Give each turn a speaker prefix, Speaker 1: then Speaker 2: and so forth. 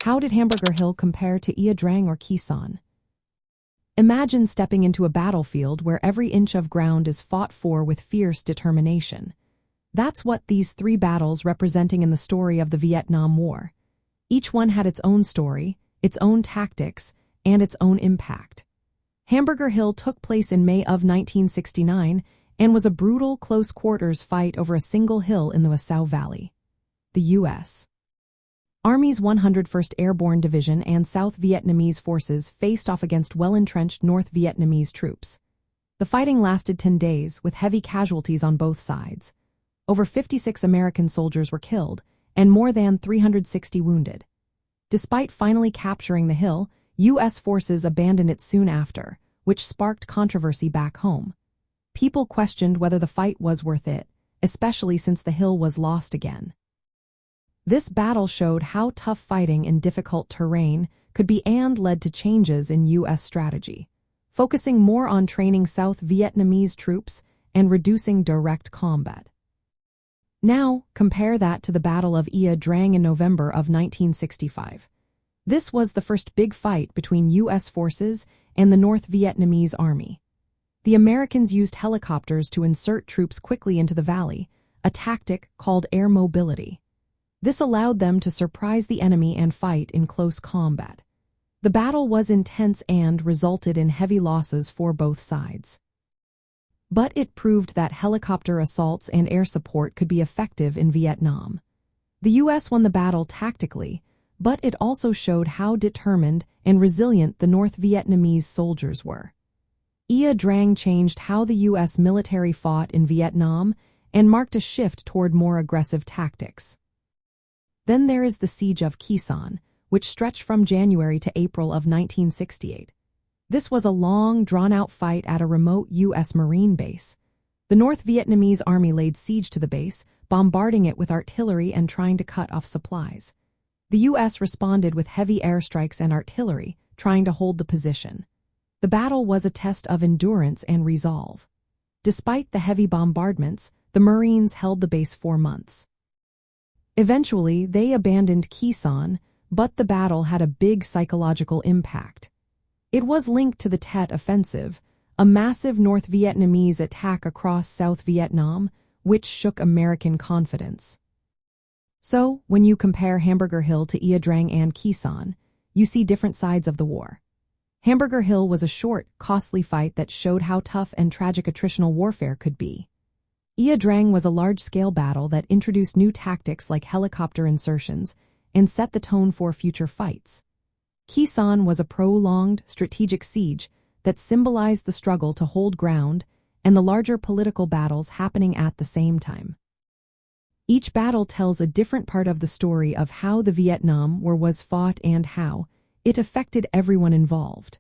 Speaker 1: How did Hamburger Hill compare to Drang or Khe Sanh? Imagine stepping into a battlefield where every inch of ground is fought for with fierce determination. That's what these three battles representing in the story of the Vietnam War. Each one had its own story, its own tactics, and its own impact. Hamburger Hill took place in May of 1969 and was a brutal close-quarters fight over a single hill in the Wasau Valley. The U.S. Army's 101st Airborne Division and South Vietnamese forces faced off against well-entrenched North Vietnamese troops. The fighting lasted 10 days, with heavy casualties on both sides. Over 56 American soldiers were killed, and more than 360 wounded. Despite finally capturing the hill, U.S. forces abandoned it soon after, which sparked controversy back home. People questioned whether the fight was worth it, especially since the hill was lost again. This battle showed how tough fighting in difficult terrain could be and led to changes in U.S. strategy, focusing more on training South Vietnamese troops and reducing direct combat. Now, compare that to the Battle of Drang in November of 1965. This was the first big fight between U.S. forces and the North Vietnamese Army. The Americans used helicopters to insert troops quickly into the valley, a tactic called air mobility. This allowed them to surprise the enemy and fight in close combat. The battle was intense and resulted in heavy losses for both sides. But it proved that helicopter assaults and air support could be effective in Vietnam. The U.S. won the battle tactically, but it also showed how determined and resilient the North Vietnamese soldiers were. Drang changed how the U.S. military fought in Vietnam and marked a shift toward more aggressive tactics. Then there is the Siege of Khe Sanh, which stretched from January to April of 1968. This was a long, drawn-out fight at a remote U.S. Marine base. The North Vietnamese Army laid siege to the base, bombarding it with artillery and trying to cut off supplies. The U.S. responded with heavy airstrikes and artillery, trying to hold the position. The battle was a test of endurance and resolve. Despite the heavy bombardments, the Marines held the base for months. Eventually, they abandoned Khe Sanh, but the battle had a big psychological impact. It was linked to the Tet Offensive, a massive North Vietnamese attack across South Vietnam, which shook American confidence. So, when you compare Hamburger Hill to Drang and Khe Sanh, you see different sides of the war. Hamburger Hill was a short, costly fight that showed how tough and tragic attritional warfare could be. Drang was a large-scale battle that introduced new tactics like helicopter insertions and set the tone for future fights. Khe Sanh was a prolonged, strategic siege that symbolized the struggle to hold ground and the larger political battles happening at the same time. Each battle tells a different part of the story of how the Vietnam War was fought and how it affected everyone involved.